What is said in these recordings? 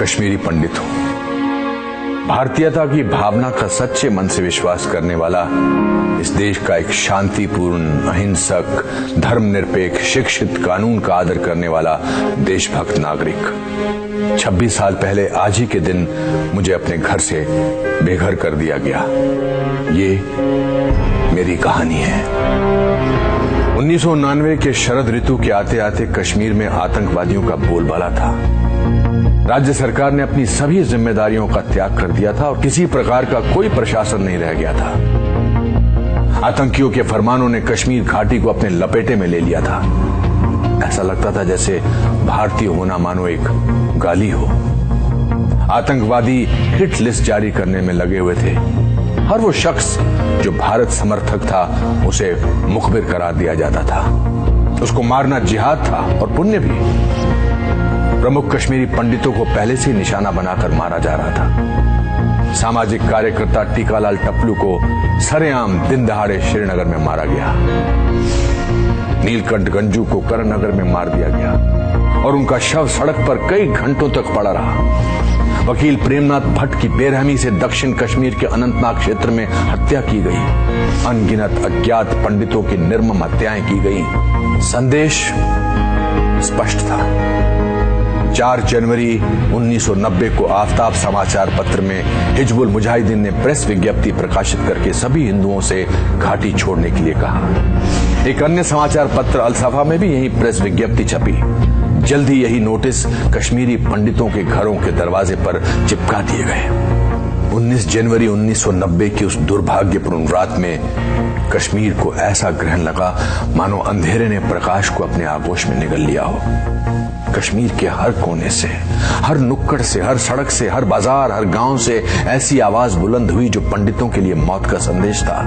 कश्मीरी पंडित हूं। भारतीयता की भावना का सच्चे मन से विश्वास करने वाला, इस देश का एक शांतिपूर्ण, अहिंसक, धर्मनिरपेक्ष, शिक्षित, कानून का आदर करने वाला देशभक्त नागरिक। 26 साल पहले आज ही के दिन मुझे अपने घर से बेघर कर दिया गया। ये मेरी कहानी है। 1999 के शरद ऋतु के आते आते कश्मीर में आतंकवादियों का बोलबाला था। राज्य सरकार ने अपनी सभी जिम्मेदारियों का त्याग कर दिया था और किसी प्रकार का कोई प्रशासन नहीं रह गया था। आतंकियों के फरमानों ने कश्मीर घाटी को अपने लपेटे में ले लिया था। ऐसा लगता था जैसे भारतीय होना मानो एक गाली हो। आतंकवादी हिट लिस्ट जारी करने में लगे हुए थे। हर वो शख्स जो भारत समर्थक था उसे मुखबिर करार दिया जाता था। उसको मारना जिहाद था और पुण्य भी। प्रमुख कश्मीरी पंडितों को पहले से निशाना बनाकर मारा जा रहा था। सामाजिक कार्यकर्ता टीकालाल टप्लू को सरेआम दिन दहाड़े श्रीनगर में मारा गया। नीलकंठ गंजू को करणनगर में मार दिया गया और उनका शव सड़क पर कई घंटों तक पड़ा रहा। वकील प्रेमनाथ भट्ट की बेरहमी से दक्षिण कश्मीर के अनंतनाग क्षेत्र में हत्या की गई। अनगिनत अज्ञात पंडितों की निर्मम हत्याएं की गई। संदेश स्पष्ट था। 4 जनवरी 1990 को आफ्ताब समाचार पत्र में हिजबुल मुजाहिदीन ने प्रेस विज्ञप्ति प्रकाशित करके सभी हिंदुओं से घाटी छोड़ने के लिए कहा। एक अन्य समाचार पत्र अलसफा में भी यही प्रेस विज्ञप्ति छपी। जल्द ही यही नोटिस कश्मीरी पंडितों के घरों के दरवाजे पर चिपका दिए गए। 19 जनवरी 1990 की उस दुर्भाग्यपूर्ण रात में कश्मीर को ऐसा ग्रहण लगा मानो अंधेरे ने प्रकाश को अपने आगोश में निगल लिया हो। कश्मीर के हर कोने से, हर नुक्कड़ से, हर सड़क से, हर बाजार, हर गांव से ऐसी आवाज बुलंद हुई जो पंडितों के लिए मौत का संदेश था।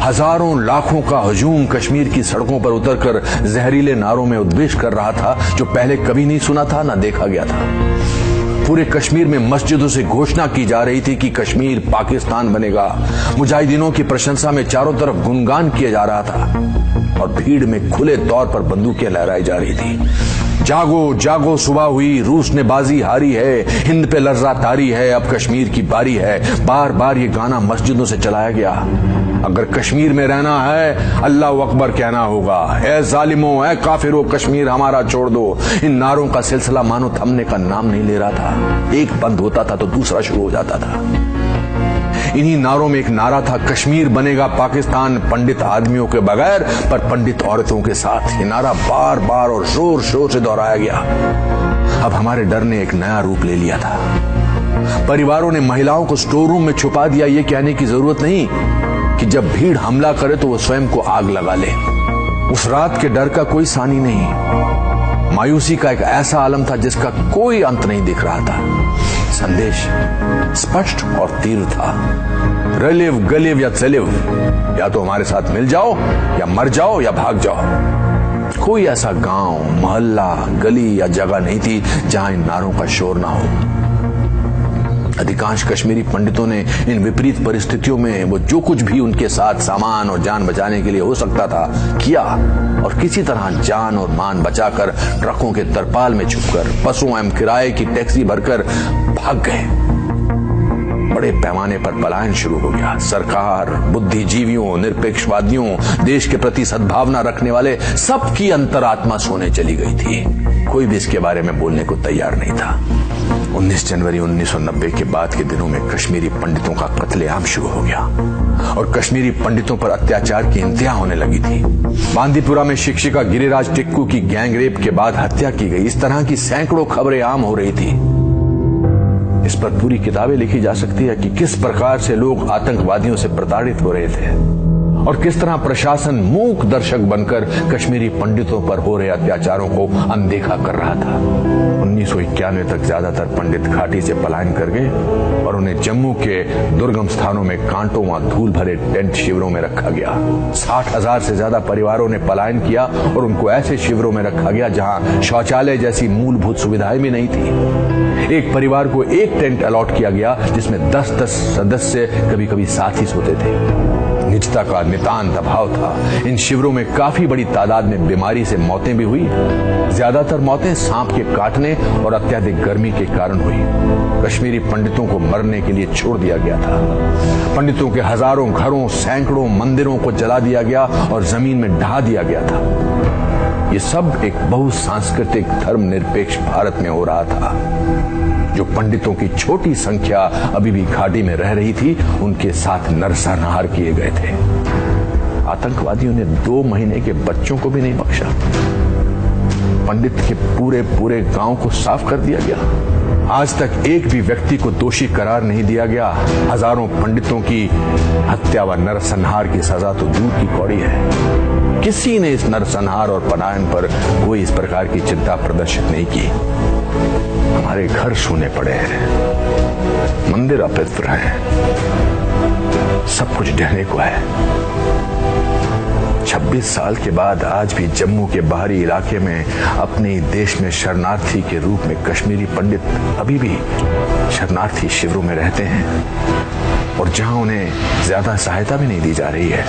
हजारों लाखों का हुजूम कश्मीर की सड़कों पर उतरकर जहरीले नारों में उद्वेष कर रहा था जो पहले कभी नहीं सुना था, ना देखा गया था। पूरे कश्मीर में मस्जिदों से घोषणा की जा रही थी कि कश्मीर पाकिस्तान बनेगा। मुजाहिदीनों की प्रशंसा में चारों तरफ गुणगान किया जा रहा था और भीड़ में खुले तौर पर बंदूकें लहराई जा रही थी। जागो जागो सुबह हुई, रूस ने बाजी हारी है, हिंद पे लर्जा तारी है, अब कश्मीर की बारी है। बार बार ये गाना मस्जिदों से चलाया गया। अगर कश्मीर में रहना है अल्लाह अकबर कहना होगा। ए जालिमों, ए काफिरों, कश्मीर हमारा छोड़ दो। इन नारों का सिलसिला मानो थमने का नाम नहीं ले रहा था। एक बंद होता था तो दूसरा शुरू हो जाता था। इन्हीं नारों में एक नारा था, कश्मीर बनेगा पाकिस्तान पंडित आदमियों के बगैर पर पंडित औरतों के साथ। ये नारा बार बार और जोर शोर से दोहराया गया। अब हमारे डर ने एक नया रूप ले लिया था। परिवारों ने महिलाओं को स्टोर रूम में छुपा दिया, ये कहने की जरूरत नहीं कि जब भीड़ हमला करे तो वो स्वयं को आग लगा ले। उस रात के डर का कोई सानी नहीं। मायूसी का एक ऐसा आलम था जिसका कोई अंत नहीं दिख रहा था। संदेश स्पष्ट और तीव्र था। रलिव गलिव या चलिव, या तो हमारे साथ मिल जाओ या मर जाओ या भाग जाओ। कोई ऐसा गांव, मोहल्ला, गली या जगह नहीं थी जहां इन नारों का शोर ना हो। अधिकांश कश्मीरी पंडितों ने इन विपरीत परिस्थितियों में वो जो कुछ भी उनके साथ सामान और जान बचाने के लिए हो सकता था किया और किसी तरह जान और मान बचाकर ट्रकों के तरपाल में छुपकर बसों एवं किराए की टैक्सी भरकर भाग गए। बड़े पैमाने पर पलायन शुरू हो गया। सरकार, बुद्धिजीवियों, निरपेक्षवादियों, देश के प्रति सद्भावना रखने वाले सबकी अंतरात्मा सोने चली गई थी। कोई भी इसके बारे में बोलने को तैयार नहीं था। 19 जनवरी 1990 के बाद के दिनों में कश्मीरी पंडितों का कत्लेआम शुरू हो गया और कश्मीरी पंडितों पर अत्याचार की इंतहा होने लगी थी। बांदीपुरा में शिक्षिका गिरिराज टिक्कू की गैंग रेप के बाद हत्या की गई। इस तरह की सैकड़ों खबरें आम हो रही थी। इस पर पूरी किताबें लिखी जा सकती है कि किस प्रकार से लोग आतंकवादियों से प्रताड़ित हो रहे थे और किस तरह प्रशासन मूक दर्शक बनकर कश्मीरी पंडितों पर हो रहे अत्याचारों को अनदेखा कर रहा था। 1991 तक ज्यादातर पंडित घाटी से पलायन कर गए और उन्हें जम्मू के दुर्गम स्थानों में कांटों व धूल भरे टेंट शिविरों में रखा गया। 60,000 से ज्यादा परिवारों ने पलायन किया और उनको ऐसे शिविरों में रखा गया जहां शौचालय जैसी मूलभूत सुविधाएं भी नहीं थी। एक परिवार को एक टेंट अलॉट किया गया जिसमें 10-10 सदस्य कभी कभी साथ ही सोते थे। निजता का नितांत अभाव था। इन शिविरों में काफी बड़ी तादाद में बीमारी से मौतें भी हुई। ज्यादातर मौतें सांप के काटने और अत्यधिक गर्मी के कारण हुई। कश्मीरी पंडितों को मरने के लिए छोड़ दिया गया था। पंडितों के हजारों घरों, सैकड़ों मंदिरों को जला दिया गया और जमीन में ढहा दिया गया था। ये सब एक बहुसांस्कृतिक धर्मनिरपेक्ष भारत में हो रहा था। जो पंडितों की छोटी संख्या अभी भी घाटी में रह रही थी, उनके साथ नरसंहार किए गए थे। आतंकवादियों ने 2 महीने के बच्चों को भी नहीं बख्शा। पंडित के पूरे गांव को साफ कर दिया गया। आज तक एक भी व्यक्ति को दोषी करार नहीं दिया गया। हजारों पंडितों की हत्या व नरसंहार की सजा तो दूर की कौड़ी है। किसी ने इस नरसंहार और पलायन पर कोई इस प्रकार की चिंता प्रदर्शित नहीं की। हमारे घर सूने पड़े हैं, मंदिर अपवित्र हैं, सब कुछ ढहने को है। 26 साल के बाद आज भी जम्मू के बाहरी इलाके में अपने देश में शरणार्थी के रूप में कश्मीरी पंडित अभी भी शरणार्थी शिविरों में रहते हैं और जहां उन्हें ज्यादा सहायता भी नहीं दी जा रही है।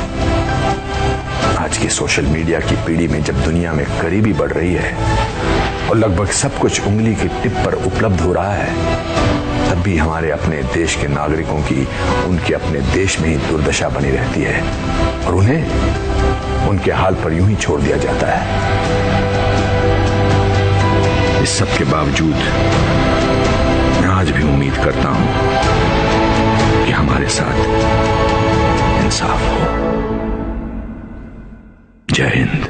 आज की सोशल मीडिया की पीढ़ी में जब दुनिया में गरीबी बढ़ रही है और लगभग सब कुछ उंगली की टिप पर उपलब्ध हो रहा है, तब भी हमारे अपने देश के नागरिकों की उनके अपने देश में ही दुर्दशा बनी रहती है और उन्हें उनके हाल पर यूं ही छोड़ दिया जाता है। इस सब के बावजूद मैं आज भी उम्मीद करता हूं कि हमारे साथ इंसाफ हो। जय हिंद।